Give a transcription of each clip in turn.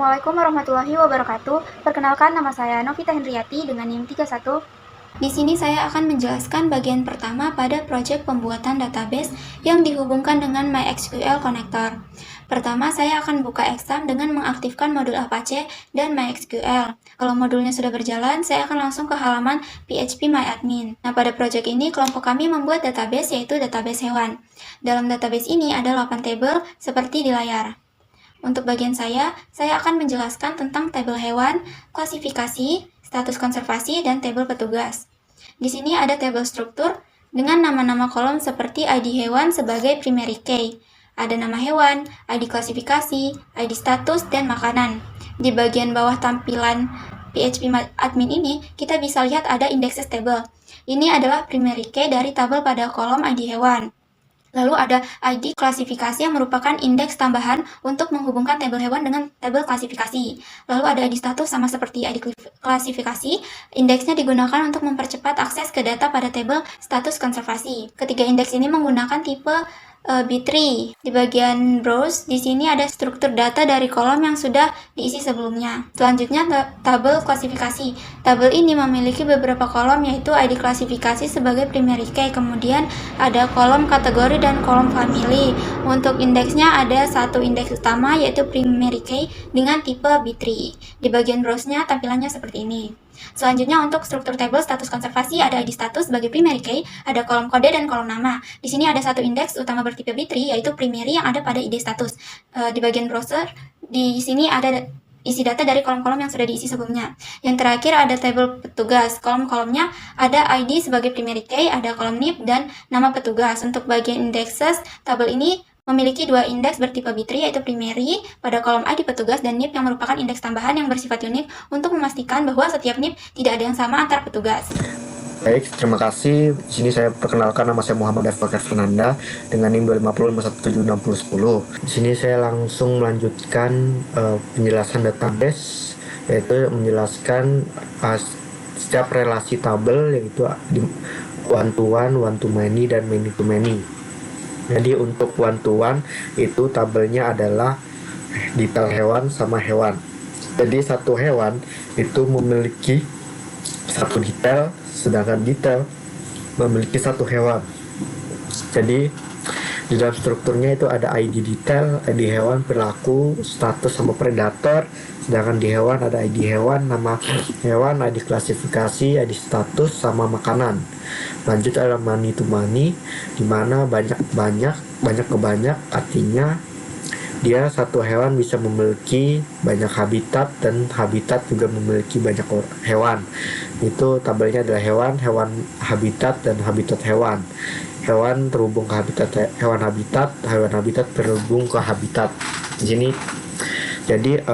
Assalamualaikum warahmatullahi wabarakatuh. Perkenalkan, nama saya Novita Hendriati dengan NIM 31. Di sini saya akan menjelaskan bagian pertama pada proyek pembuatan database yang dihubungkan dengan MySQL Connector. Pertama, saya akan buka Exam dengan mengaktifkan modul Apache dan MySQL. Kalau modulnya sudah berjalan, saya akan langsung ke halaman php.myadmin. Nah, pada proyek ini, kelompok kami membuat database yaitu database hewan. Dalam database ini ada 8 tabel seperti di layar. Untuk bagian saya akan menjelaskan tentang tabel hewan, klasifikasi, status konservasi, dan tabel petugas. Di sini ada tabel struktur dengan nama-nama kolom seperti ID hewan sebagai primary key. Ada nama hewan, ID klasifikasi, ID status, dan makanan. Di bagian bawah tampilan PHP admin ini, kita bisa lihat ada indexes table. Ini adalah primary key dari tabel pada kolom ID hewan. Lalu ada ID klasifikasi yang merupakan indeks tambahan untuk menghubungkan tabel hewan dengan tabel klasifikasi. Lalu ada ID status sama seperti ID klasifikasi, indeksnya digunakan untuk mempercepat akses ke data pada tabel status konservasi. Ketiga indeks ini menggunakan tipe B3. Di bagian browse, di sini ada struktur data dari kolom yang sudah diisi sebelumnya. Selanjutnya, tabel klasifikasi. Tabel ini memiliki beberapa kolom yaitu ID klasifikasi sebagai primary key, kemudian ada kolom kategori dan kolom family. Untuk indeksnya ada satu indeks utama yaitu primary key dengan tipe B3. Di bagian browse-nya tampilannya seperti ini. Selanjutnya untuk struktur tabel status konservasi ada ID status sebagai primary key, ada kolom kode dan kolom nama. Di sini ada satu indeks utama bertipe B3 yaitu primary yang ada pada ID status. Di bagian browser di sini ada isi data dari kolom-kolom yang sudah diisi sebelumnya. Yang terakhir ada tabel petugas. Kolom-kolomnya ada ID sebagai primary key, ada kolom NIP dan nama petugas. Untuk bagian indexes, tabel ini memiliki dua indeks bertipe B3 yaitu primary pada kolom ID petugas dan NIP yang merupakan indeks tambahan yang bersifat unik untuk memastikan bahwa setiap NIP tidak ada yang sama antar petugas. Baik, terima kasih. Di sini saya perkenalkan, nama saya Muhammad F. Fernanda dengan NIM 250517610. Di sini saya langsung melanjutkan penjelasan database, yaitu menjelaskan setiap relasi tabel, yaitu one to many, dan many to many. Jadi untuk one to one itu tabelnya adalah detail hewan sama hewan. Jadi satu hewan itu memiliki satu detail, sedangkan detail memiliki satu hewan. Jadi di dalam strukturnya itu ada ID detail, ID hewan, perilaku, status sama predator. Sedangkan di hewan ada ID hewan, nama hewan, ID klasifikasi, ID status sama makanan. Lanjut ada money to money, dimana banyak ke banyak, artinya dia satu hewan bisa memiliki banyak habitat dan habitat juga memiliki banyak hewan. Itu tabelnya adalah hewan, habitat, dan habitat hewan. Hewan terhubung ke habitat hewan habitat terhubung ke habitat. Di sini jadi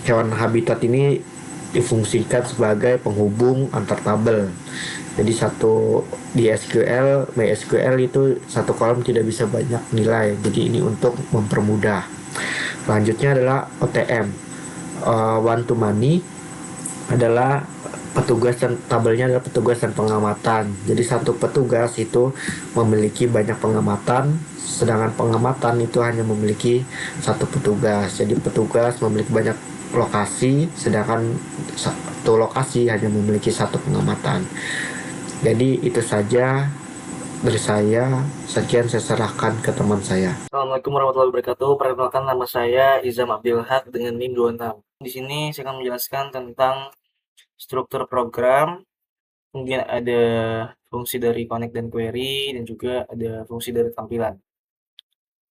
hewan habitat ini difungsikan sebagai penghubung antar tabel. Jadi satu di MySQL itu satu kolom tidak bisa banyak nilai. Jadi ini untuk mempermudah. Selanjutnya adalah OTM. One to many adalah petugas, dan tabelnya adalah petugas dan pengamatan. Jadi satu petugas itu memiliki banyak pengamatan, sedangkan pengamatan itu hanya memiliki satu petugas. Jadi petugas memiliki banyak lokasi, sedangkan satu lokasi hanya memiliki satu pengamatan. Jadi itu saja dari saya. Sekian, saya serahkan ke teman saya. Assalamualaikum warahmatullahi wabarakatuh. Perkenalkan, nama saya Izam Abdul Haq dengan NIM 26. Di sini saya akan menjelaskan tentang struktur program, kemudian ada fungsi dari connect dan query, dan juga ada fungsi dari tampilan.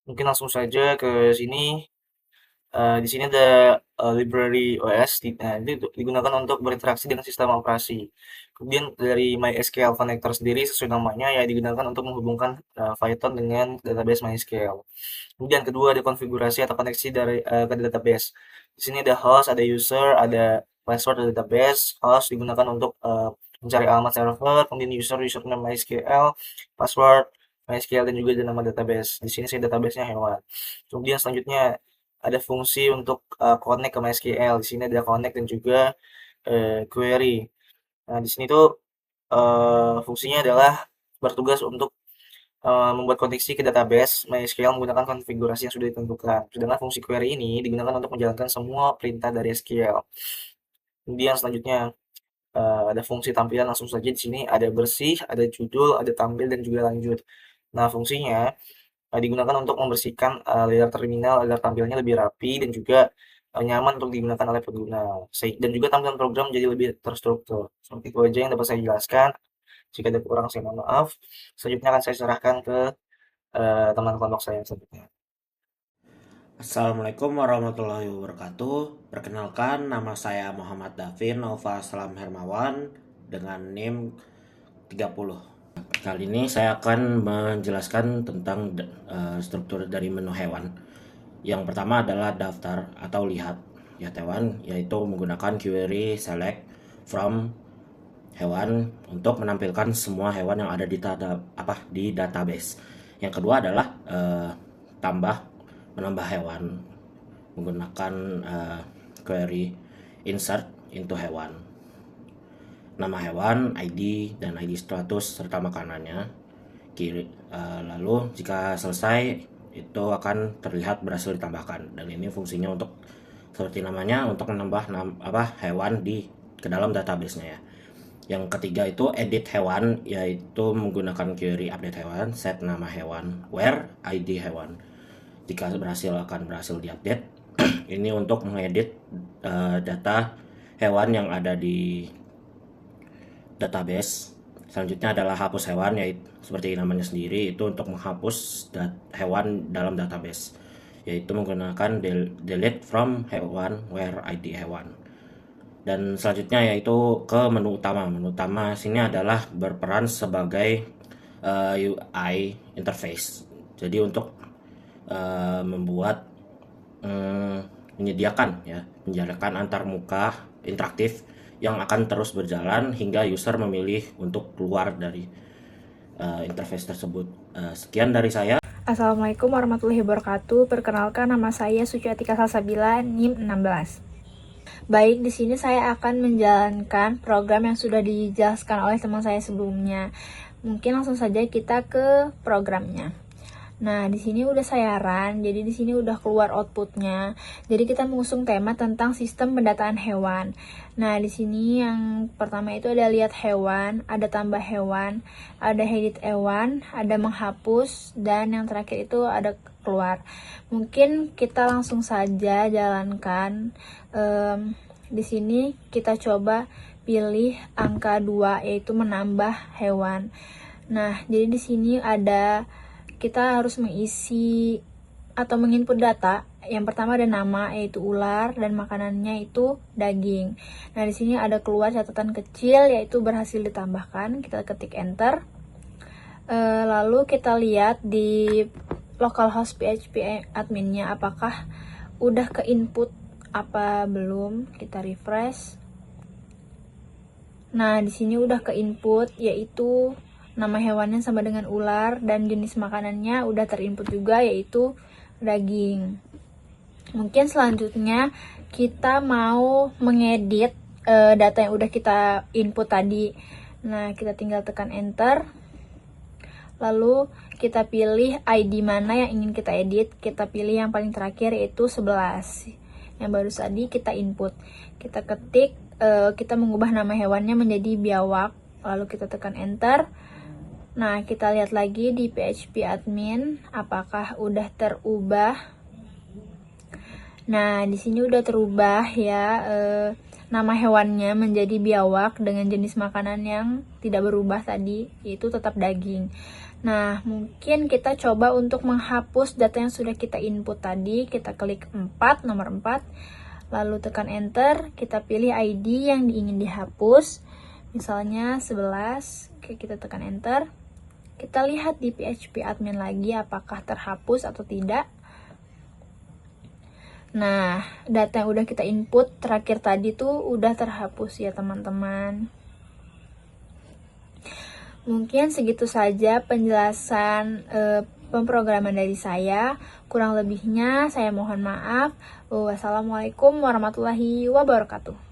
Mungkin langsung saja ke sini. Di sini ada library OS, nah, itu digunakan untuk berinteraksi dengan sistem operasi. Kemudian dari MySQL Connector sendiri sesuai namanya ya digunakan untuk menghubungkan Python dengan database MySQL. Kemudian kedua ada konfigurasi atau koneksi dari ke database. Di sini ada host, ada user, ada password dari database. Host digunakan untuk mencari alamat server, kemudian username MySQL, password MySQL, dan juga ada nama database. Di sini saya database-nya hewan. Kemudian selanjutnya ada fungsi untuk connect ke MySQL. Di sini ada connect dan juga query. Nah, di sini tuh fungsinya adalah bertugas untuk membuat koneksi ke database MySQL menggunakan konfigurasi yang sudah ditentukan. Sedangkan fungsi query ini digunakan untuk menjalankan semua perintah dari SQL. Kemudian selanjutnya ada fungsi tampilan, langsung saja di sini ada bersih, ada judul, ada tampil, dan juga lanjut. Nah, fungsinya digunakan untuk membersihkan layar terminal agar tampilnya lebih rapi dan juga nyaman untuk digunakan oleh pengguna. Dan juga tampilan program jadi lebih terstruktur. Seperti itu aja yang dapat saya jelaskan. Jika ada kurang, saya mohon maaf. Selanjutnya akan saya serahkan ke teman kelompok saya selanjutnya. Assalamualaikum warahmatullahi wabarakatuh. Perkenalkan, nama saya Muhammad Davin Nova Salam Hermawan dengan NIM 30. Kali ini saya akan menjelaskan tentang struktur dari menu hewan. Yang pertama adalah daftar atau lihat hewan, yaitu menggunakan query select from hewan untuk menampilkan semua hewan yang ada di database. Yang kedua adalah menambah hewan menggunakan query insert into hewan, nama hewan, ID, dan ID status serta makanannya. Lalu jika selesai itu akan terlihat berhasil ditambahkan, dan ini fungsinya untuk seperti namanya, untuk menambah hewan ke dalam database-nya ya. Yang ketiga itu edit hewan, yaitu menggunakan query update hewan, set nama hewan, where, ID hewan. Jika akan berhasil diupdate. Ini untuk mengedit data hewan yang ada di database. Selanjutnya adalah hapus hewan, yaitu seperti namanya sendiri, itu untuk menghapus hewan dalam database, yaitu menggunakan delete from hewan, where, ID hewan. Dan selanjutnya yaitu ke menu utama. Menu utama sini adalah berperan sebagai UI interface. Jadi untuk menyediakan antar muka interaktif yang akan terus berjalan hingga user memilih untuk keluar dari interface tersebut. Sekian dari saya. Assalamualaikum warahmatullahi wabarakatuh. Perkenalkan, nama saya Suciatika Salsabila, NIM 16. Baik, di sini saya akan menjalankan program yang sudah dijelaskan oleh teman saya sebelumnya. Mungkin langsung saja kita ke programnya. Nah, di sini udah saya run, jadi di sini udah keluar outputnya. Jadi kita mengusung tema tentang sistem pendataan hewan. Nah, di sini yang pertama itu ada lihat hewan, ada tambah hewan, ada edit hewan, ada menghapus, dan yang terakhir itu ada keluar. Mungkin kita langsung saja jalankan. Di sini kita coba pilih angka 2, yaitu menambah hewan. Nah, jadi di sini kita harus mengisi atau menginput data. Yang pertama ada nama, yaitu ular, dan makanannya itu daging. Nah, di sini ada keluar catatan kecil, yaitu berhasil ditambahkan. Kita ketik enter. Lalu kita lihat di localhost PHP adminnya apakah udah ke input apa belum. Kita refresh. Nah, di sini udah ke input, yaitu nama hewannya sama dengan ular, dan jenis makanannya udah terinput juga, yaitu daging. Mungkin selanjutnya kita mau mengedit data yang udah kita input tadi. Nah, kita tinggal tekan enter. Lalu kita pilih ID mana yang ingin kita edit. Kita pilih yang paling terakhir, yaitu 11. Yang baru tadi kita input. Kita ketik, kita mengubah nama hewannya menjadi biawak. Lalu kita tekan enter. Nah, kita lihat lagi di PHP admin apakah udah terubah. Nah, di sini udah terubah ya, nama hewannya menjadi biawak dengan jenis makanan yang tidak berubah tadi, yaitu tetap daging. Nah, mungkin kita coba untuk menghapus data yang sudah kita input tadi. Kita klik 4, nomor 4, lalu tekan enter. Kita pilih ID yang ingin dihapus, misalnya 11. Oke, kita tekan enter. Kita lihat di PHP admin lagi apakah terhapus atau tidak. Nah, data yang udah kita input terakhir tadi tuh udah terhapus ya teman-teman. Mungkin segitu saja penjelasan pemrograman dari saya. Kurang lebihnya saya mohon maaf. Wassalamualaikum warahmatullahi wabarakatuh.